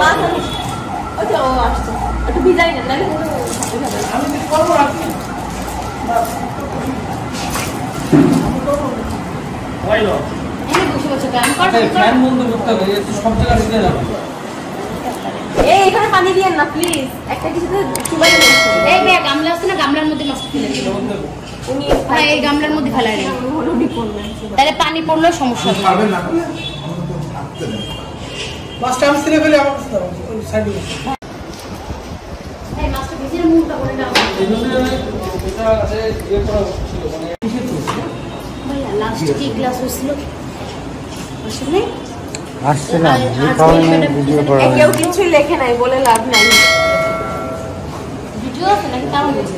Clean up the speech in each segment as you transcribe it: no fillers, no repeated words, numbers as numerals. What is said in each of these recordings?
আচ্ছা ও আসছে একটু ভিজাই না তাহলে আমি করবো রাখছি ওইলো এই বসে বসে আমি করব ফ্যান বন্ধ করতে হবে একটু সব জায়গা ঢুকে যাবে এই এখানে পানি দিয়েন না প্লিজ একটা কিছুতে চুবাই নিন এই বে গামলা আছে না গামলার মধ্যে মাছ ফেলে দিন উনি ভাই এই গামলার মধ্যে ফেলাই দেন হলুদি করবেন তাহলে পানি পড়লে সমস্যা হবে পারবেন না মাছটা আমি ছেড়ে ফেলে আমার কাছে ওই সাইডে এই মাছটা ভিজিয়ে মুখটা করে দাও এটা আছে ইয়ে করা ছিল মানে কিসে চলছে ভাইয়া লাস্ট কি ক্লাস হইছিল আসলে আসছে না ভিডিও করা কেউ কিছু লেখে নাই বলে লাভ নাই ভিডিও আছে নাকি তাও বলছে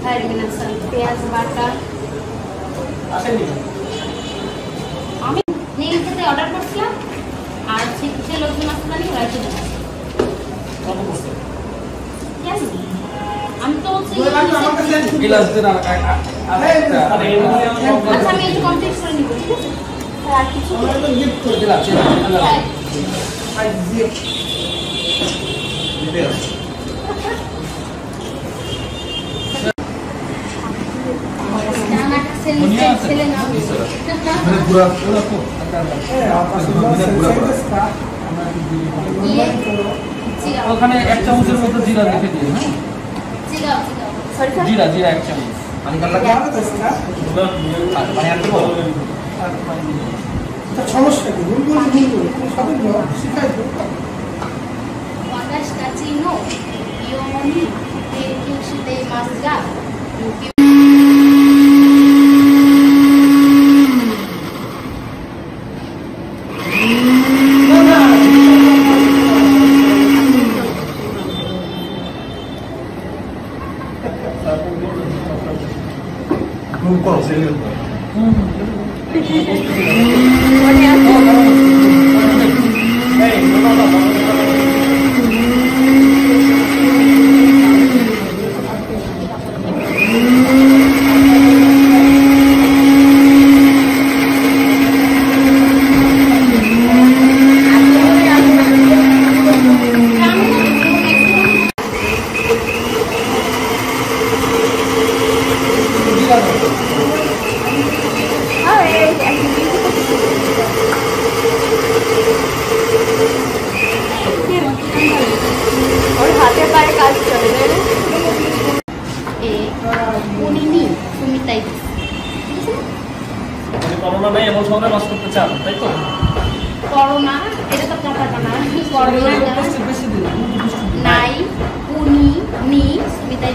হাই মিনাসান পেঁয়াজ বাটা আসেনি আমি নেইতে অর্ডার করছিলাম আর চিকেন লোকজন মশলা নিয়ে রাখি দিলাম কত করতে কেন আমি তো গ্লাস দেন আচ্ছা আমি একটু কমপ্লিট করে নিব ঠিক আছে আর কিছু গিফট করে দিলাম সাইজ দিয়ে দিতে ছেলে না মানে পুরো পুরো তো ওখানে এক চামচের মতো জিরা রেখে দিন হ্যাঁ জিরা জিরা এক চামচ পানি কাল লাগে পানি আনতে বল এটা সমস্যা কি ভুল সব শিখাই তো ওয়াটাসটা চিনো ইওনি তেকিশতে মাসগা করোনা নাই এমন সময় মাছ করতে চান তাই তো করোনা এটা তো কথা না করোনা বেশি দিন নাই উনি নি মিটাই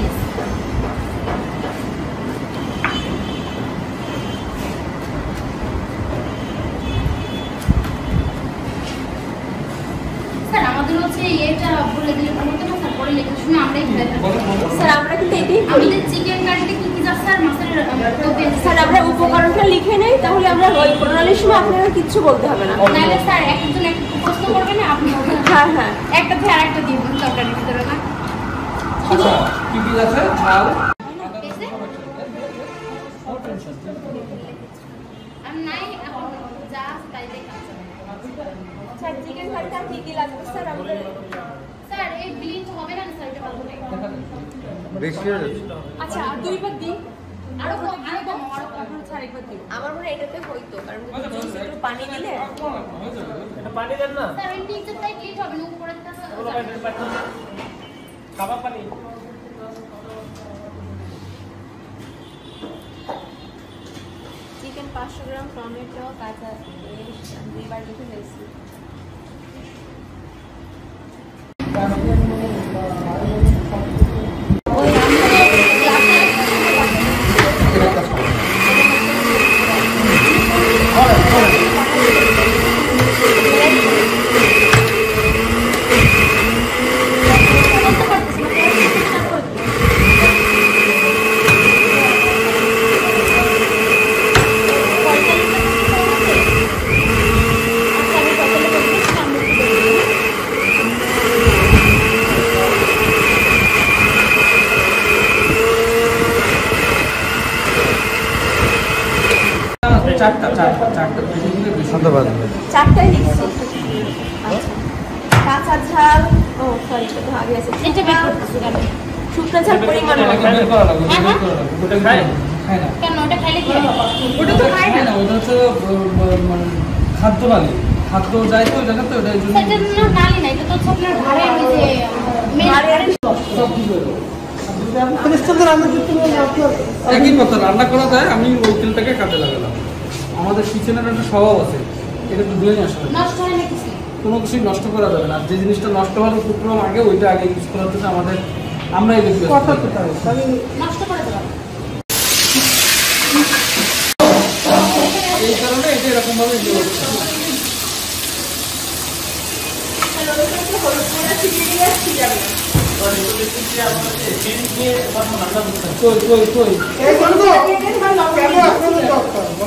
স্যার আমাদের হচ্ছে এটা বলে দিলে বলতে না স্যার পরে লেখা শুনে আমরাই খেলে স্যার আমরা কিন্তু এটাই আমাদের চিকেন কারিতে কি কি যাচ্ছে আর মাছের স্যার আমরা উপকরণটা লিখে নেই তাহলে আমরা ওই প্রণালীর সময় আপনারা কিচ্ছু বলতে হবে না তাহলে স্যার একজন একটা প্রশ্ন করবেন না আপনি হ্যাঁ হ্যাঁ একটা থেকে আরেকটা দিয়ে দিন তরকারির ভিতরে না আচ্ছা কি কি আছে ঝাল আর নাই যা তাই দেখা স্যার চিকেন কারিটা কি কি লাগবে স্যার আমাদের স্যার এই ব্লিচ হবে না স্যার এটা ভালো করে বেশি আচ্ছা আর দুইবার দিন আরো ছাড় একবার দিন আমার মনে এটাতে হইতো কারণ একটু পানি দিলে এটা পানি দেন না স্যার এই নিচে তাই ক্লিন হবে না উপরেরটা খাবার পানি চিকেন 500 গ্রাম টমেটো কাঁচা দুইবার লিখে ফেলছি চারটাই লিখছি কাঁচা ঝাল ও সরি এটা তো আগে আছে এটা বের করতেছি কেন শুকনো ঝাল পরিমাণ মতো বের করা লাগবে ওটা খায় না কেন ওটা খাইলে কি ওটা তো খায় না ওটা হচ্ছে খাদ্য নালী খাদ্য যায় তো জানেন তো ওটাই জন্য সেটা নালী না এটা তো আপনার ঘরে যে ঘরে সব কি করে একই কথা রান্না করা যায় আমি ওই তেলটাকে কাজে লাগালাম আমাদের কিচেনের একটা স্বভাব আছে এটা একটু ধুয়ে নিয়ে আসতে নষ্ট হয় না কিছু কোনো কিছুই নষ্ট করা যাবে না যে জিনিসটা নষ্ট হওয়ার উপক্রম আগে ওইটা আগে ইউজ করা হচ্ছে আমাদের আমরাই দেখতে নষ্ট করে দেবো এই কারণে এটা এরকম ভাবে ইয়ে হচ্ছে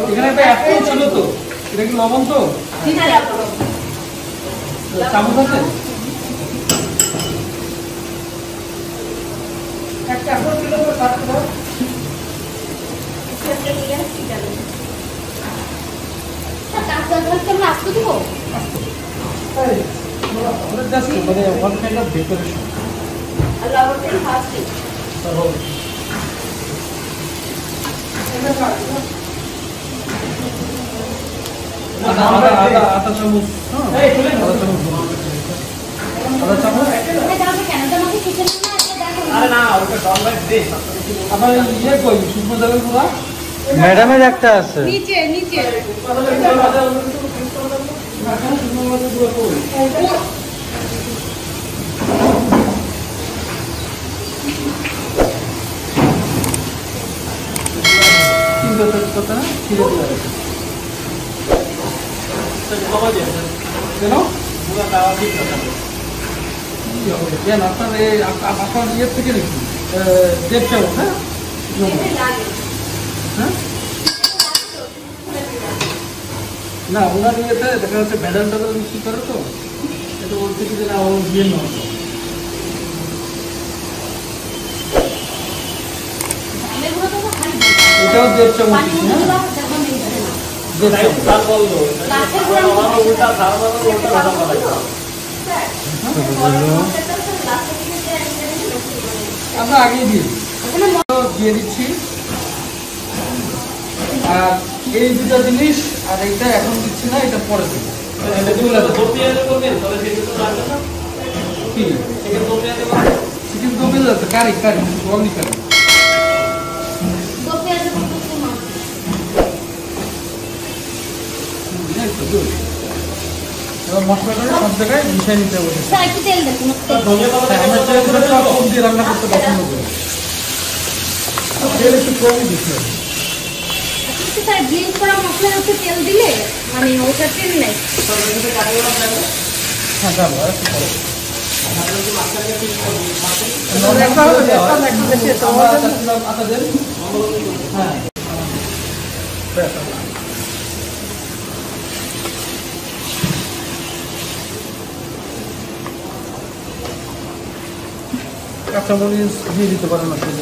এখানে একটা অ্যাপল ছিল তো এটা কি লবণ তো চামচ আছে একটা অ্যাপল ছিল তো তারপর মানে one kind of decoration. আটা চামচ ম্যাডামের একটা আছে নিচে নিচে আপনার ইয়ের থেকে নাকি 1.5 চামচ হ্যাঁ হ্যাঁ না ওনার ইয়েতে দেখা যাচ্ছে ভেজাল টাজাল মিক্সি করে তো এটা বলছে কি যে না ও দিয়ে নেওয়া এটাও 1.5 চামচ আমরা আগেই দিয়ে দিচ্ছি আর এই দুটা জিনিস আর এইটা এখন দিচ্ছি না এটা পরে দেবো চিকেন দো পেঁয়াজ আছে কারি কারি অনলি কারি মশলাটা সব জায়গায় মিশিয়ে নিতে হবে আমরা কম দিয়ে রান্না করতে পছন্দ করি তেল একটু কমই দিচ্ছি ব্লেন্ড করা মশলার উপরে তেল দিলে মানে ওটা তেল নাই হ্যাঁ যাবো আর একটু হ্যাঁ কাঁচামরিচ দিয়ে দিতে পারেন আপনি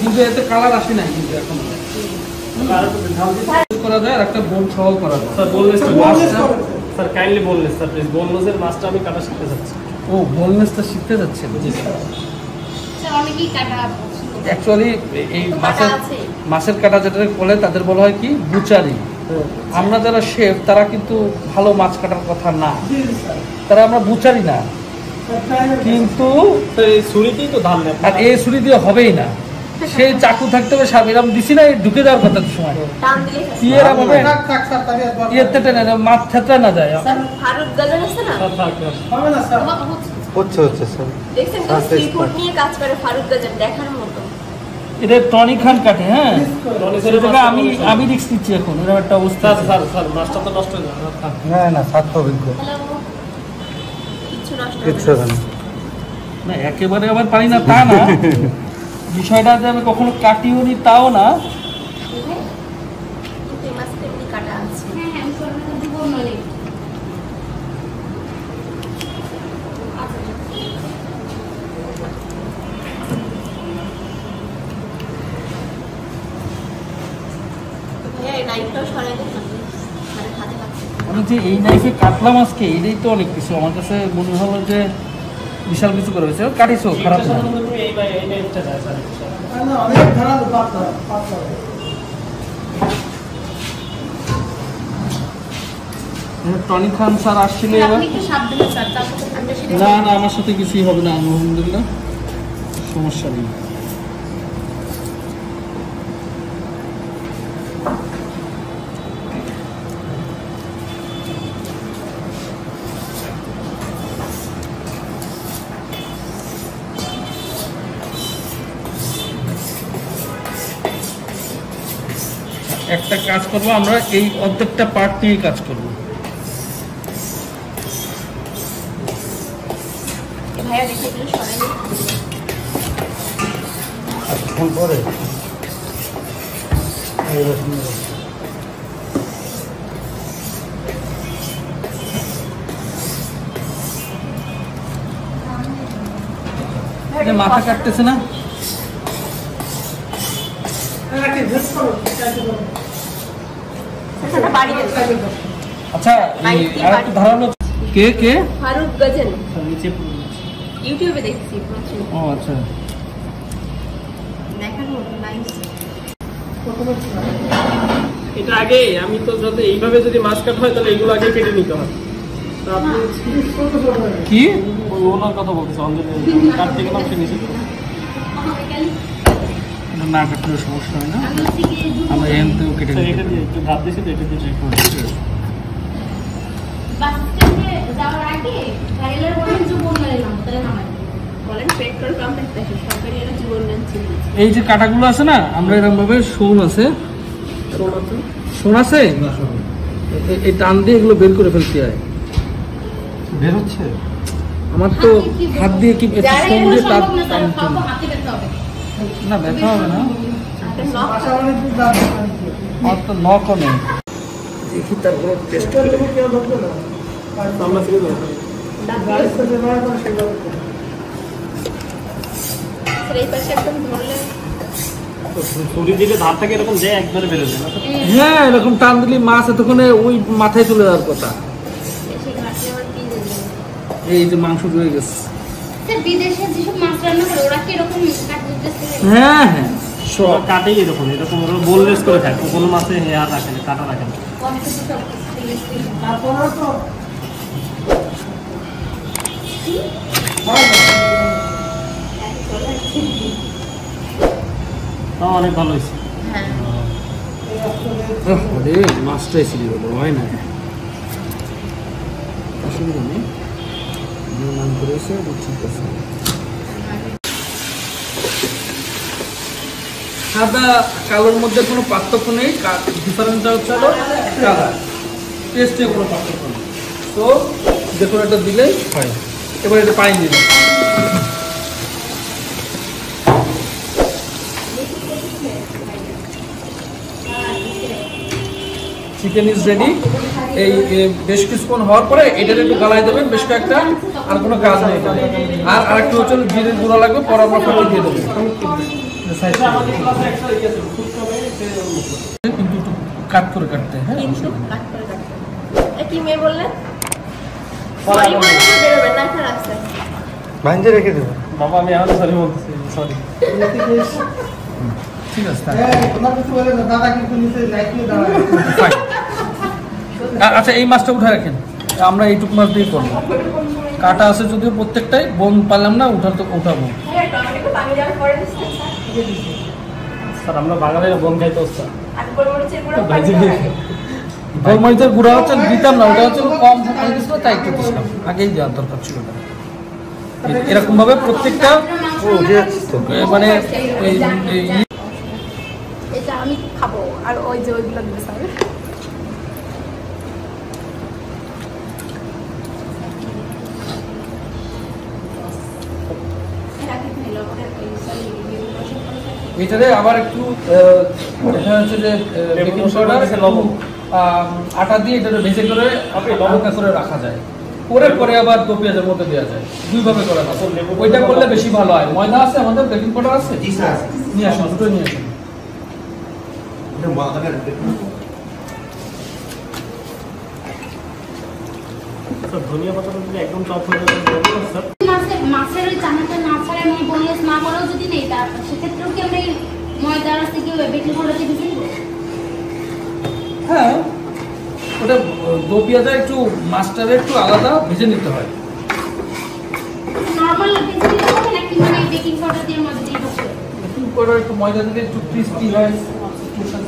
কিন্তু এতে কালার আসে নাই কিন্তু এখন করা যায় আর একটা বোন সহ করা যায় sir boneless sir kindly boneless sir please বোনলেসের মাছটা আমি কাটা শিখতে চাচ্ছি ও বোনলেসটা শিখতে যাচ্ছেন জি স্যার অনেকেই কাটা অ্যাকচুয়ালি এই মাছের কাটা যেটা বলে তাদের বলা হয় কি বুচারি আমরা যারা শেফ তারা কিন্তু ভালো মাছ কাটার কথা না তারা আমরা বুচারি না কিন্তু এই ছুরিতেই তো ধান নেই আর এই ছুরি দিয়ে হবেই না সেই চাকু থাকতে হবে এরকম দিছি না ঢুকে যাওয়ার কথা সময় মাছ থেতরা না যায় এটা টনি খান কাটে হ্যাঁ আমি রিস্ক নিচ্ছি এখন এরকম একটা অবস্থা স্যার স্যার মাছটা তো নষ্ট হয়ে যাবে না না স্বার্থ অভিজ্ঞ কিচ্ছু হবে না না একেবারে আবার পারি না তা না, বিষয়টা যে আমি কখনো কাটিও নি তাও না। এই মাছটা এমনি কাটা আছে। হ্যাঁ হ্যাঁ, আমি সরকার দিব নলে। আমি যে এই নাইফে কাটলাম আজকে, এটাই তো অনেক কিছু। আমার কাছে মনে হলো যে বিশাল কিছু করে হয়েছে। কাটিছো খারাপ না, টনি খান স্যার আসছিল এবার। না না, আমার সাথে কিছুই হবে না, আলহামদুলিল্লাহ সমস্যা নেই। একটা কাজ করবো, আমরা এই অর্ধেকটা পার্ট নিয়ে কাজ করবো। পরে মাথা কাটতেছে না। আচ্ছা, আরেকটু ধারণা কে কে? ফারুক গজল, ইউটিউবে দেখছি। ও আচ্ছা, দেখানো নাইস। এটা আগে আমি তো যদি এইভাবে যদি মাছ কাটা হয় তাহলে এগুলো আগে কেটে নিতে হয়। কি ওনার কথা বলতেছে, অঞ্জলি কাটতে গেলাম সে নিষেধ করে। না কাটলে সমস্যা হয় না, আমরা এখান থেকেও কেটে নিতে এটা দিয়ে একটু ভাত দিয়েছি তো, এটা দিয়ে ট্রাই করে বাস স্ট্যান্ডে যাওয়ার আগে গাড়িলার বলেন জীবনের নাম তাহলে নামাই বলেন পেট্রোল পাম্প একটা সরকারি একটা জীবনের ছিল। এই যে কাটাগুলো আছে না, আমরা এরকম ভাবে শোন আছে, শোন আছে, এই টান দিয়ে এগুলো বের করে ফেলতে হয়। বের হচ্ছে আমার তো হাত দিয়ে কি শোন দিয়ে না ব্যথা হবে না, আমার তো নখও নেই। দেখি তারপর টেস্ট করে আমরা ছিল তো ছুরি দিলে ধারটাকে এরকম যায় একবারে বেরো যায়। হ্যাঁ, এরকম টান দিলে মাছ এতক্ষণে ওই মাথায় চলে যাওয়ার কথা। এই যে মাংস রয়ে গেছে। বিদেশে যেসব মাছ রান্না করে ওরা কি এরকম কাটতেছে? হ্যাঁ হ্যাঁ, সব কাটেই এরকম এরকম ওরা বোললেস করে খায়, কোনো মাছে হেয়ার রাখে না, কাটা রাখে না। তাও অনেক ভালো হয়েছে। মাছটাই ছিল হয় না, অসুবিধা নেই, নাম করেছে ঠিক আছে। সাদা কালোর মধ্যে কোনো পার্থক্য নেই, ডিফারেন্সটা হচ্ছে কালার, টেস্টে কোনো পার্থক্য নেই। তো যে কোনো একটা দিলেই হয়। এবার এটা পানি দিলে চিকেন ইজ রেডি। এই বেশ কিছুক্ষণ হওয়ার পরে এটার একটু গালায় দেবেন বেশ কয়েকটা, আর কোনো কাজ নেই। আর আরেকটু হচ্ছে জিরের গুঁড়া লাগবে, পরে আমরা ফাঁকি দিয়ে দেবো। কিন্তু একটু কাট করে কাটতে, হ্যাঁ কি মেয়ে বললেন? সরি বলে বেরোবেন না, এখন রাস্তায় ভাঙতে রেখে দেবো। বাবা আমি এখন সরি বলতেছি, সরি। ঠিক আছে। আচ্ছা, এই মাছটা উঠে রাখেন, আমরা এইটুক মাছ দিয়ে করবো। কাটা আছে যদিও প্রত্যেকটাই, বোন পারলাম না উঠাবো। স্যার আমরা বাঙালিরা বোন খাইতে ওস্তাদ। গোলমরিচের গুঁড়া হচ্ছে দিতাম না, ওটা হচ্ছে কম দিচ্ছিল তাই একটু দিচ্ছিলাম, আগেই দেওয়ার দরকার ছিল না। এরকম ভাবে প্রত্যেকটা মানে এটা আমি খাবো, আর ওই যে ওইগুলো দিবে স্যার। এটারে আবার একটু এটা হচ্ছে যে বেকিং সোডা লবণ আটা দিয়ে এটা ভেজে করে হালকা করে রাখা যায়, পরে পরে আবার দো পেঁয়াজের মধ্যে দেওয়া যায়, দুইভাবে করা যায়। ওইটা করলে বেশি ভালো হয়। ময়দা আছে আমাদের, বেকিং পাউডার আছে, নিয়ে আসুন, দুটো নিয়ে আসুন। ধনিয়া পাতাটা যদি একদম টপ হয়ে যাবে স্যার, মাছের ওই চানাটা না ছাড়া আমি বোনলেস না করেও যদি নেই, তার সেক্ষেত্রেও কি আমরা ময়দার থেকে বেকিং পাউডারতে ভিজিয়ে দেবো? হ্যাঁ, ওটা দো পেঁয়াজটা একটু মাছটারে একটু আলাদা ভেজে নিতে হয়। নরমাল ভিজিয়ে দিতে হবে নাকি মানে বেকিং পাউডার দিয়ে ময়দা দিয়ে ঢোকে? বেকিং পাউডার একটু ময়দা দিলে একটু ক্রিস্পি হয়।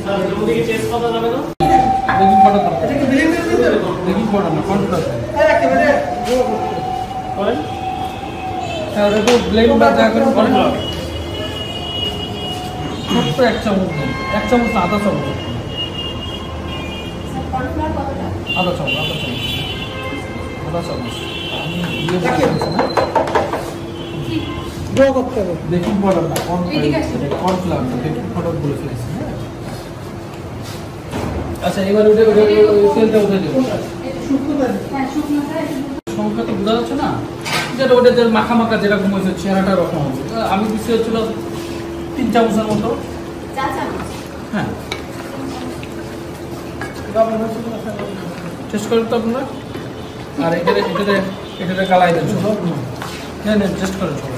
স্যার এর মধ্যে কি টেস্ট করা যাবে না? বেকিং পাউডার দরকার, বেকিং পাউডার না, কর্নফ্লাওয়ার করেন। হ্যাঁ, ওটা একটু ব্লেন্ড বা যা করে করেন। ছোট্ট 1 চামচ দিন, 1 চামচ না, আধা চামচ, কর্নফ্লাওয়ার কতটা? আধা চামচ, আধা চামচ। আমি দিয়ে বলছি না, বেকিং পাউডার না, কর্নফ্লাওয়ার, বেকিং পাউডার বলে ফেলেছি। হ্যাঁ, আচ্ছা, এবার ওটা তেলটা উঠে দেবো। হ্যাঁ, শুকনোটা সংখ্যা তো বোঝা যাচ্ছে না, যেটা ওটা যে মাখা মাখা যেরকম হয়েছে চেহারাটা রকম হচ্ছে। আমি দিচ্ছি হচ্ছিল 3 চামচের মতো। চা চামচ। হ্যাঁ, টেস্ট করেন তো আপনারা। আর এটাতে গালাই দেন সব। হ্যাঁ, টেস্ট করেন সবাই।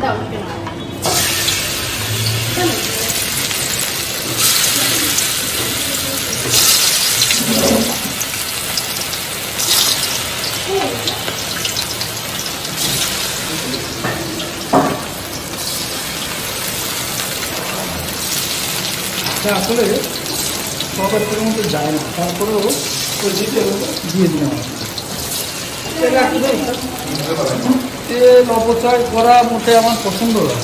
দাও আসলে সব একটা মধ্যে যায় না, তারপরেও ওই দিয়ে দিলাম। তেল অপচয় করা মোটে আমার পছন্দ না।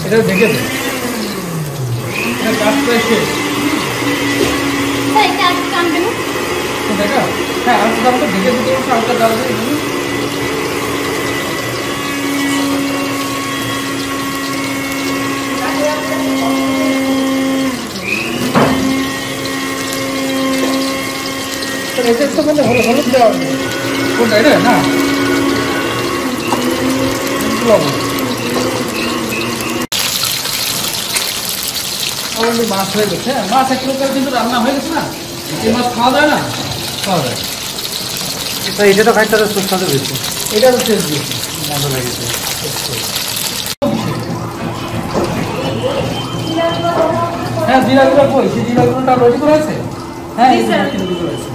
এটা দেখে দেন, এটা কাজ প্রায় শেষ। এটা আজকে আনবে না? দেখা, হ্যাঁ, আমি তো আমাকে দেখে দিতে পারছি, হালকা ডাল দিয়ে দিন। এটা তো মানে হলুদ দেওয়া হবে কোনটা, এটা না অলরেডি মাছ হয়ে গেছে। হ্যাঁ, মাছ এক প্রকার কিন্তু রান্না হয়ে গেছে না, এই মাছ খাওয়া যায় না, খাওয়া যায়। এটা তো খাইতে সুস্বাদু বেশি, এটা তো টেস্ট দিয়েছে, মজা লেগেছে। হ্যাঁ, জিরা গুঁড়া কই, সেই জিরা গুঁড়োটা রেডি করা আছে। হ্যাঁ, রেডি করা আছে।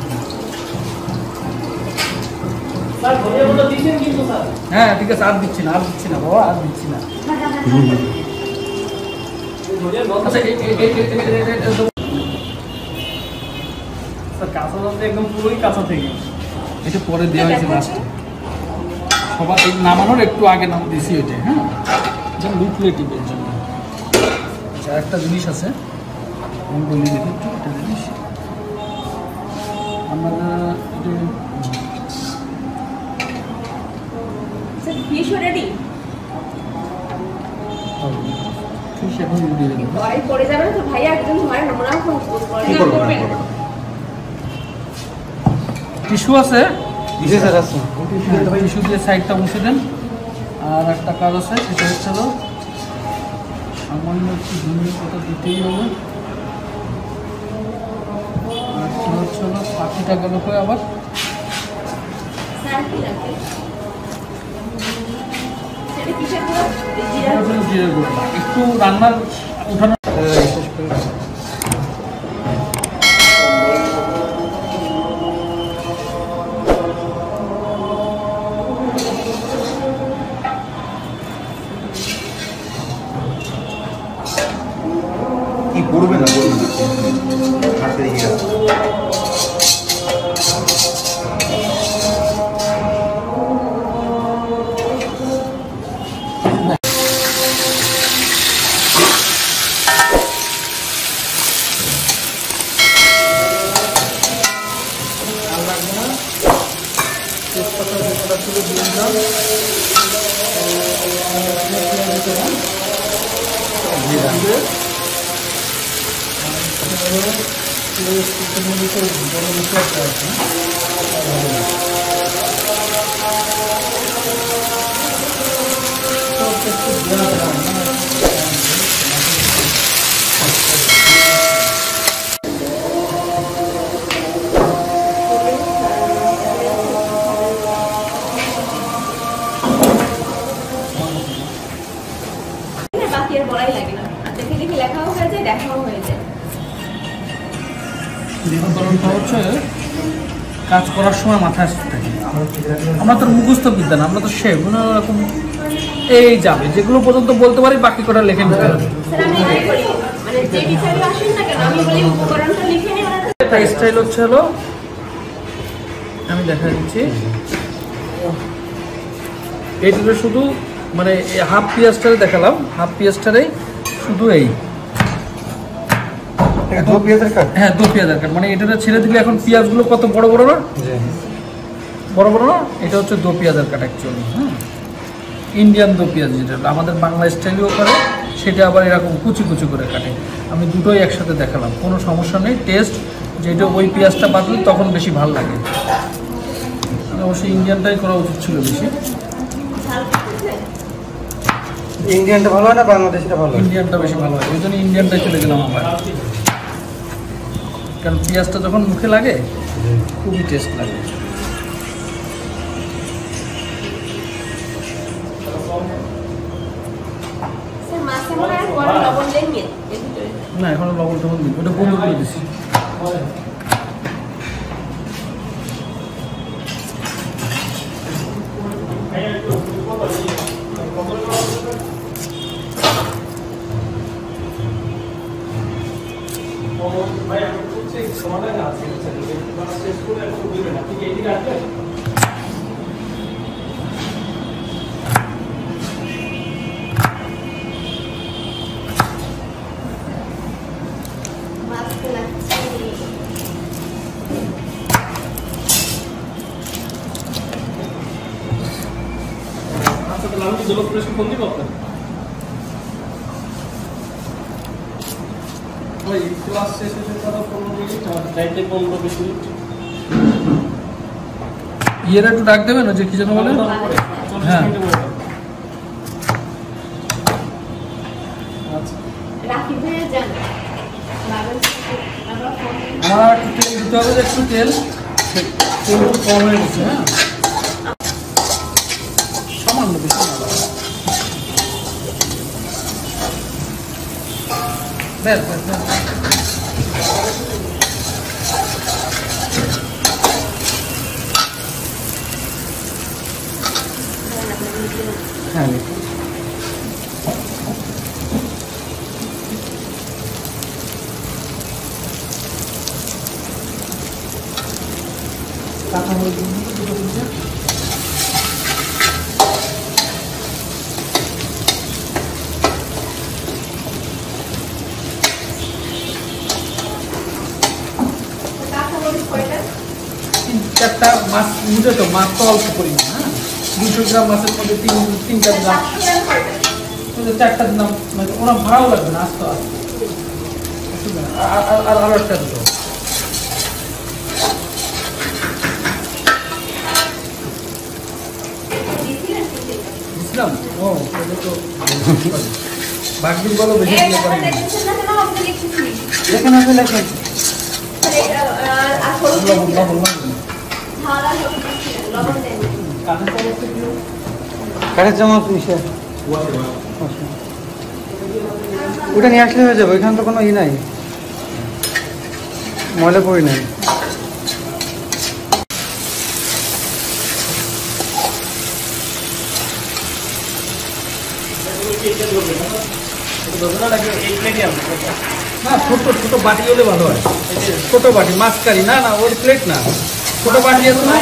স্যার ধনিয়া পাতা দিয়েছেন কিন্তু স্যার। হ্যাঁ, ঠিক আছে, আর দিচ্ছি না বাবা, আর দিচ্ছি না। আচ্ছা, স্যার কাঁচা বলতে একদম পুরোই কাঁচা থেকে। এটা পরে দেওয়া হয়েছে লাস্টে, সবার এই নামানোর একটু আগে নাম দিছি ওইটা। হ্যাঁ, এটা লুকলেটিভের জন্য। আচ্ছা, একটা জিনিস আছে আমি বলি দেখি একটু, একটা জিনিস আমরা ফিশ রেডি? ফিশ এখন দিয়ে দেবো। ভয় পড়ে যাবে না তো ভাইয়া, একদম ভয় নোংরা করবেন। টিস্যু আছে? জি স্যার আছে। টিস্যু দিয়ে সাইডটা মুছে দেন। আর একটা কাজ আছে, সেটা হচ্ছে হলো সামান্য একটু ধনিয়া পাতা দিতেই হবে। আর হচ্ছে হলো পাখিটা গেল করে আবার স্যার কি রাখবে? সেটা কিসের গুঁড়ো? জিরে গুঁড়ো না, একটু রান্নার উঠানো। কি করবে না হাতে রেখে গেছে। কাজ করার সময় মাথায় আসতে থাকে। আমরা তো মুখস্থ বিদ্যা না, আমরা তো শেফ, এরকম এই যাবে যেগুলো পর্যন্ত বলতে পারি, বাকি কটা লিখে নিতে হবে। স্টাইল হচ্ছে হলো, আমি দেখা দিচ্ছি এইটা শুধু মানে হাফ পিঁয়াজটারে দেখালাম, হাফ পিঁয়াজটারে শুধু এই দো পেঁয়াজের কাট। হ্যাঁ, দো পেঁয়াজের কাট, মানে এটা ছেড়ে দিলে এখন পেঁয়াজগুলো কত বড় বড় না, বড় বড় না, এটা হচ্ছে দো পেঁয়াজের কাট অ্যাকচুয়ালি। হ্যাঁ, ইন্ডিয়ান দো পেঁয়াজ, যেটা আমাদের বাংলা স্টাইলেও করে, সেটা আবার এরকম কুচি কুচি করে কাটে। আমি দুটোই একসাথে দেখালাম, কোনো সমস্যা নেই। টেস্ট যেটা ওই পেঁয়াজটা বাদলে তখন বেশি ভালো লাগে। অবশ্যই ইন্ডিয়ানটাই করা উচিত ছিল বেশি। ইন্ডিয়ানটা ভালো হয় না বাংলাদেশটা ভালো হয়? ইন্ডিয়ানটা বেশি ভালো হয়, ওই জন্য ইন্ডিয়ানটাই চলে গেলাম আবার। কারণ পেঁয়াজটা যখন মুখে লাগে খুবই টেস্ট লাগে। না, এখনো লবণ টবণ দিই, ওটা বন্ধ করে দিচ্ছি। ইয়েরা একটু ডাক দেবেন, যে কি যেন বলে। হ্যাঁ, আমার একটু তেল দিতে হবে, একটু তেল একটু কম হয়ে গেছে। হ্যাঁ, সামান্য বেশি না, ব্যাস ব্যাস ব্যাস। হ্যাঁ, চারটা মাছ বুঝে তো, মাছ তো অল্প পরিমাণ। হ্যাঁ, 200 গ্রাম মাছের মধ্যে 3-4 গ্রাম, 4টা দিলাম, ওরা ভাড়াও লাগবে না, আসতে আসতে। আর আরো একটা দুটো বুঝলাম। ও তো বাকি বলো বেশি দিয়ে পারি না। দেখেন আপনি লেখেন কাঠের চামচ ওটা নিয়ে আসলে হয়ে যাবে, ওইখানে তো কোনো ই নাই, ময়লা পড়ি নাই। না, ছোট ছোট বাটি হলে ভালো হয়। ছোট বাটি, মাছ কারি, না না ওর প্লেট না, ছোট বাটি আছে না।